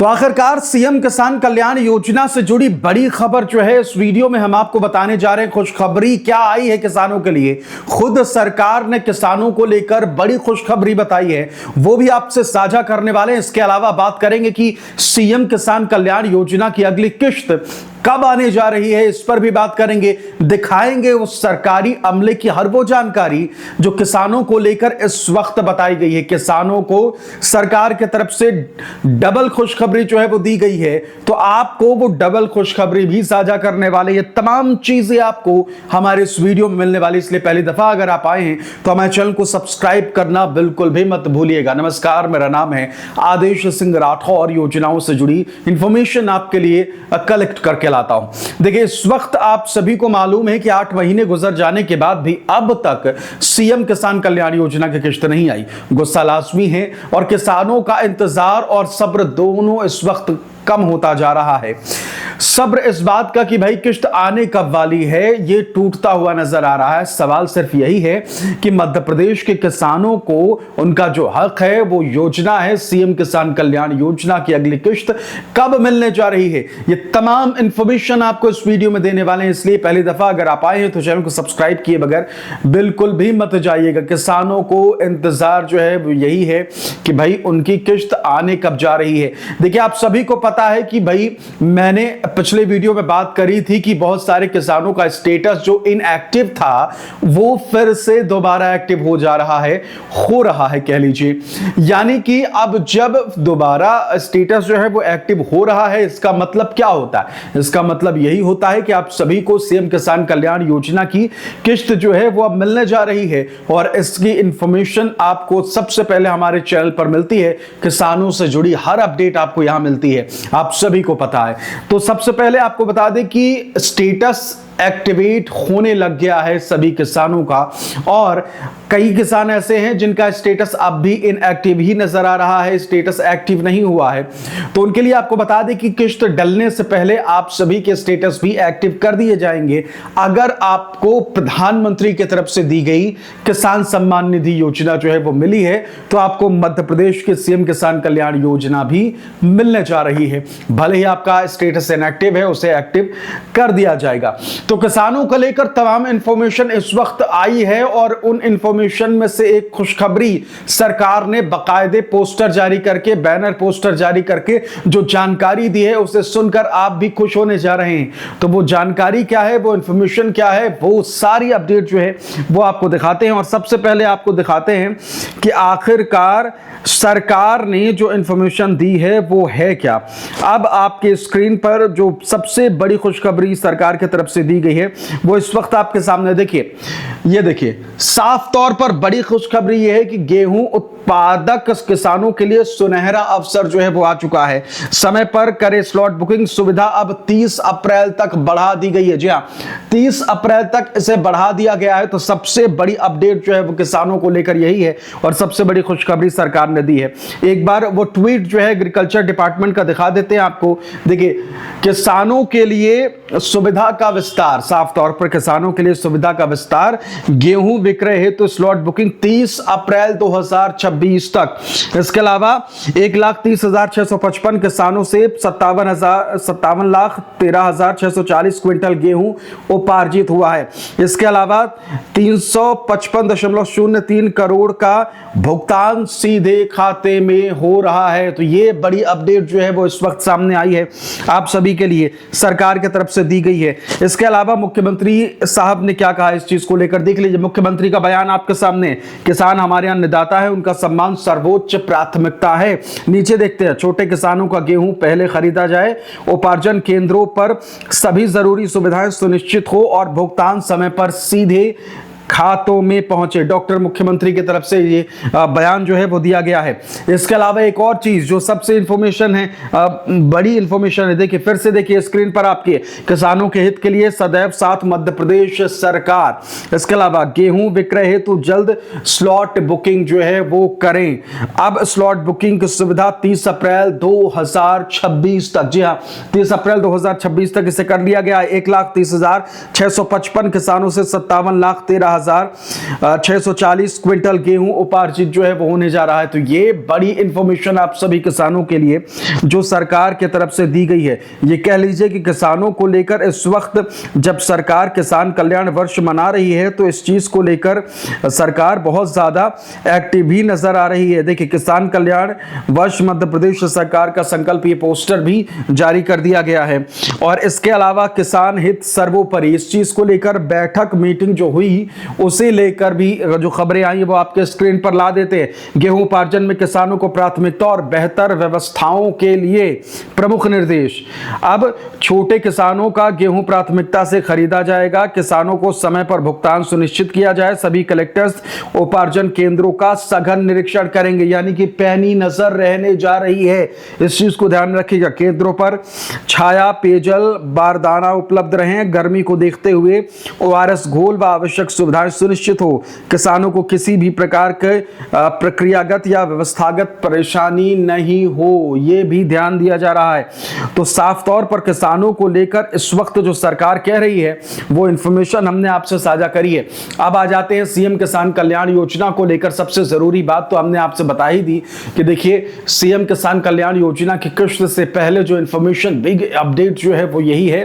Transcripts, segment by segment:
तो आखिरकार सीएम किसान कल्याण योजना से जुड़ी बड़ी खबर जो है इस वीडियो में हम आपको बताने जा रहे हैं। खुशखबरी क्या आई है किसानों के लिए, खुद सरकार ने किसानों को लेकर बड़ी खुशखबरी बताई है, वो भी आपसे साझा करने वाले हैं। इसके अलावा बात करेंगे कि सीएम किसान कल्याण योजना की अगली किश्त कब आने जा रही है, इस पर भी बात करेंगे। दिखाएंगे उस सरकारी अमले की हर वो जानकारी जो किसानों को लेकर इस वक्त बताई गई है। किसानों को सरकार की तरफ से डबल खुशखबरी जो है वो दी गई है, तो आपको वो डबल खुशखबरी भी साझा करने वाले। ये तमाम चीजें आपको हमारे इस वीडियो में मिलने वाली, इसलिए पहली दफा अगर आप आए हैं तो हमारे चैनल को सब्सक्राइब करना बिल्कुल भी मत भूलिएगा। नमस्कार, मेरा नाम है आदेश सिंह राठौर। योजनाओं से जुड़ी इंफॉर्मेशन आपके लिए कलेक्ट करके लाता हूं। देखिए, इस वक्त आप सभी को मालूम है कि 8 महीने गुजर जाने के बाद भी अब तक सीएम किसान कल्याण योजना की किश्त नहीं आई। गुस्सा लाजमी है और किसानों का इंतजार और सब्र दोनों इस वक्त कम होता जा रहा है। सब्र इस बात का कि भाई किश्त आने कब वाली है, ये टूटता हुआ नजर आ रहा है। सवाल सिर्फ यही है कि मध्य प्रदेश के किसानों को उनका जो हक है, वो योजना है सीएम किसान कल्याण योजना की अगली किश्त कब मिलने जा रही है, ये तमाम इंफॉर्मेशन आपको इस वीडियो में देने वाले हैं। इसलिए पहली दफा अगर आप आए हैं तो चैनल को सब्सक्राइब किए बगैर बिल्कुल भी मत जाइएगा। किसानों को इंतजार जो है वो यही है कि भाई उनकी किश्त आने कब जा रही है। देखिए, आप सभी को पता है कि भाई मैंने पिछले वीडियो में बात करी थी कि बहुत सारे किसानों का स्टेटस जो इनएक्टिव था वो फिर से दोबारा एक्टिव हो जा रहा है, हो रहा है कह लीजिए। यानी कि अब जब दोबारा स्टेटस जो है वो एक्टिव हो रहा है, इसका मतलब क्या होता है? इसका मतलब यही होता है कि आप सभी को सीएम किसान कल्याण योजना की किश्त जो है वो अब मिलने जा रही है और इसकी इंफॉर्मेशन आपको सबसे पहले हमारे चैनल पर मिलती है। किसानों से जुड़ी हर अपडेट आपको यहां मिलती है, आप सभी को पता है। तो सबसे पहले आपको बता दें कि स्टेटस एक्टिवेट होने लग गया है सभी किसानों का, और कई किसान ऐसे हैं जिनका स्टेटस अब भी इनएक्टिव ही नजर आ रहा है, स्टेटस एक्टिव नहीं हुआ है। तो उनके लिए आपको बता दें कि किश्त डलने से पहले आप सभी के स्टेटस भी एक्टिव कर दिए जाएंगे अगर आपको प्रधानमंत्री की तरफ से दी गई किसान सम्मान निधि योजना जो है वो मिली है, तो आपको मध्य प्रदेश के सीएम किसान कल्याण योजना भी मिलने जा रही है। भले ही आपका स्टेटस इनएक्टिव है, उसे एक्टिव कर दिया जाएगा। तो किसानों को लेकर तमाम इंफॉर्मेशन इस वक्त आई है और उन इंफॉर्मेशन में से एक खुशखबरी, सरकार ने बाकायदे पोस्टर जारी करके, बैनर पोस्टर जारी करके जो जानकारी दी है उसे सुनकर आप भी खुश होने जा रहे हैं। तो वो जानकारी क्या है, वो इंफॉर्मेशन क्या है, वो सारी अपडेट जो है वो आपको दिखाते हैं। और सबसे पहले आपको दिखाते हैं कि आखिरकार सरकार ने जो इंफॉर्मेशन दी है वो है क्या। अब आपके स्क्रीन पर जो सबसे बड़ी खुशखबरी सरकार की तरफ से दी गई है वो इस वक्त आपके सामने देखिए। ये देखिए, साफ तौर पर बड़ी खुशखबरी ये है कि गेहूं उत्पादक किसानों के लिए सुनहरा अवसर जो है वो आ चुका है। समय पर करे स्लॉट बुकिंग सुविधा अब 30 अप्रैल तक बढ़ा दी गई है। जी हां, 30 अप्रैल तक इसे बढ़ा दिया गया है। तो सबसे बड़ी अपडेट जो है वो किसानों को लेकर यही है और सबसे बड़ी खुशखबरी सरकार ने दी है। एक बार वो ट्वीट जो है एग्रीकल्चर डिपार्टमेंट का दिखा देते हैं आपको। देखिए, किसानों के लिए सुविधा का विस्तार, साफ तौर पर किसानों के लिए सुविधा का विस्तार, गेहूं बिक्रय हेतु तो स्लॉट बुकिंग 30 अप्रैल 2026 तक। इसके अलावा 1,30,655 किसानों से 57,13,640 क्विंटल गेहूं उपार्जित हुआ है। इसके अलावा 355.03 करोड़ का भुगतान सीधे खाते में हो रहा है। तो ये बड़ी अपडेट जो है वो इस वक्त सामने आई है, आप सभी के लिए सरकार की तरफ से दी गई है। इसके अलावा मुख्यमंत्री साहब ने क्या कहा इस चीज को लेकर देख लीजिए। मुख्यमंत्री का बयान आपके सामने। किसान हमारे अन्नदाता है, उनका सम्मान सर्वोच्च प्राथमिकता है। नीचे देखते हैं, छोटे किसानों का गेहूं पहले खरीदा जाए, उपार्जन केंद्रों पर सभी जरूरी सुविधाएं सुनिश्चित हो और भुगतान समय पर सीधे खातों में पहुंचे। डॉक्टर मुख्यमंत्री की तरफ से ये बयान जो है वो दिया गया है। इसके अलावा एक और चीज जो सबसे इंफॉर्मेशन है, बड़ी इंफॉर्मेशन है, देखिए फिर से देखिए स्क्रीन पर आपके, किसानों के हित के लिए सदैव साथ मध्य प्रदेश सरकार। इसके अलावा गेहूं विक्रय हेतु जल्द स्लॉट बुकिंग जो है वो करें। अब स्लॉट बुकिंग की सुविधा 30 अप्रैल 2026 तक, जी हाँ 30 अप्रैल 2026 तक इसे कर लिया गया है। 1,30,655 किसानों से 57,13,000 16,640 क्विंटल गेहूं उपार्जित जो है वो होने जा रहा है। तो ये बड़ी इंफॉर्मेशन आप सभी किसानों के लिए जो सरकार की तरफ से दी गई है। ये कह लीजिए कि किसानों को लेकर इस वक्त जब सरकार किसान कल्याण वर्ष मना रही है तो इस चीज को लेकर सरकार बहुत ज्यादा एक्टिव भी नजर आ रही है। देखिए, किसान कल्याण वर्ष मध्य प्रदेश सरकार का संकल्प, ये पोस्टर भी जारी कर दिया गया है। और इसके अलावा किसान हित सर्वोपरि, इस चीज को लेकर बैठक मीटिंग जो हुई उसे लेकर भी जो खबरें आई वो आपके स्क्रीन पर ला देते हैं। गेहूं उपार्जन में किसानों को प्राथमिकता और बेहतर व्यवस्थाओं के लिए प्रमुख निर्देश। अब छोटे किसानों का गेहूं प्राथमिकता से खरीदा जाएगा, किसानों को समय पर भुगतान सुनिश्चित किया जाए। सभी कलेक्टर्स उपार्जन केंद्रों का सघन निरीक्षण करेंगे, यानी कि पैनी नजर रहने जा रही है। इस चीज को ध्यान रखिएगा। केंद्रों पर छाया, पेयजल, बारदाना उपलब्ध रहे। गर्मी को देखते हुए ओआरएस घोल व आवश्यक सुविधाएं सुनिश्चित हो। किसानों को किसी भी प्रकार के प्रक्रियागत या व्यवस्थागत परेशानी नहीं हो, यह भी ध्यान दिया जा रहा है। तो साफ तौर पर किसानों को लेकर इस वक्त जो सरकार कह रही है वो इंफॉर्मेशन हमने आपसे साझा करी है। अब आ जाते हैं सीएम किसान कल्याण योजना को लेकर। सबसे जरूरी बात तो हमने आपसे बता ही दी कि देखिए, सीएम किसान कल्याण योजना की किस्त से पहले जो इंफॉर्मेशन, बिग अपडेट जो है वो यही है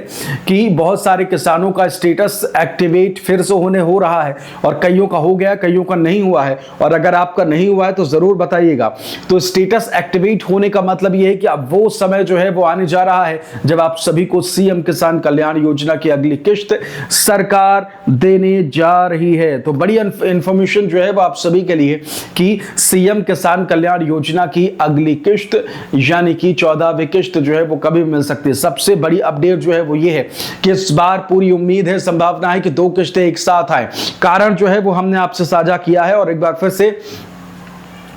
कि बहुत सारे किसानों का स्टेटस एक्टिवेट फिर से होने हो रहा है और कईयों का हो गया, कईयों का नहीं हुआ है। और अगर आपका नहीं हुआ है तो जरूर बताइएगा। तो स्टेटस एक्टिवेट होने का मतलब यह है कि अब वो समय जो है वो आने जा रहा है जब आप सभी को सीएम किसान कल्याण योजना की अगली किस्त सरकार देने जा रही है। तो बड़ी इंफॉर्मेशन जो है वो आप सभी के लिए कि सीएम किसान कल्याण योजना की अगली किस्त यानी कि 14वीं किस्त जो है वो कभी मिल सकती है। सबसे बड़ी अपडेट जो है वो ये है कि इस बार पूरी उम्मीद है, संभावना है कि 2 किस्तें एक साथ आए। कारण जो है वो हमने आपसे साझा किया है और एक बार फिर से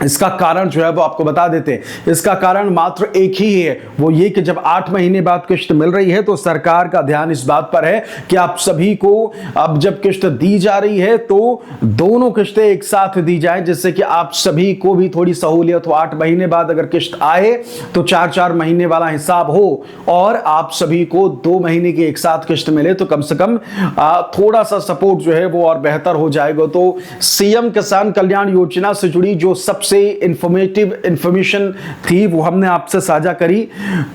इसका कारण जो है वो आपको बता देते हैं। इसका कारण मात्र एक ही है, वो ये कि जब 8 महीने बाद किस्त मिल रही है तो सरकार का ध्यान इस बात पर है कि आप सभी को अब जब किस्त दी जा रही है तो दोनों किस्तें एक साथ दी जाए, जिससे कि आप सभी को भी थोड़ी सहूलियत हो। 8 महीने बाद अगर किस्त आए तो 4-4 महीने वाला हिसाब हो और आप सभी को 2 महीने की एक साथ किस्त मिले तो कम से कम थोड़ा सा सपोर्ट जो है वो और बेहतर हो जाएगा। तो सीएम किसान कल्याण योजना से जुड़ी जो सबसे इंफॉर्मेटिव इंफॉर्मेशन थी वो हमने आपसे साझा करी।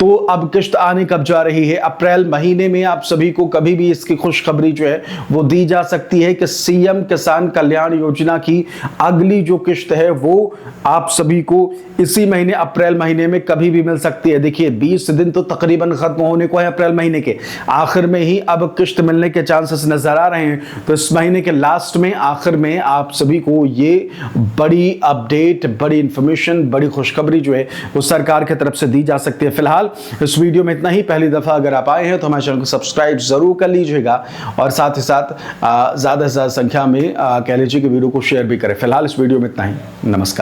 तो अब किस्त आने कब जा रही है? अप्रैल महीने में आप सभी को कभी भी इसकी खुशखबरी जो है वो दी जा सकती है कि सीएम किसान कल्याण योजना की अगली जो किस्त है वो आप सभी को इसी महीने अप्रैल महीने में कभी भी मिल सकती है। देखिए, 20 दिन तो तकरीबन खत्म होने को है अप्रैल महीने के आखिर में ही अब किस्त मिलने के चांसेस नजर आ रहे हैं। तो इस महीने के लास्ट में, आखिर में आप सभी को ये बड़ी अपडेट, बड़ी इंफॉर्मेशन, बड़ी खुशखबरी जो है वो सरकार की तरफ से दी जा सकती है। फिलहाल इस वीडियो में इतना ही। पहली दफा अगर आप आए हैं तो हमारे चैनल को सब्सक्राइब जरूर कर लीजिएगा और साथ ही साथ ज्यादा से ज्यादा संख्या में कह लीजिए कि वीडियो को शेयर भी करें। फिलहाल इस वीडियो में इतना ही। नमस्कार।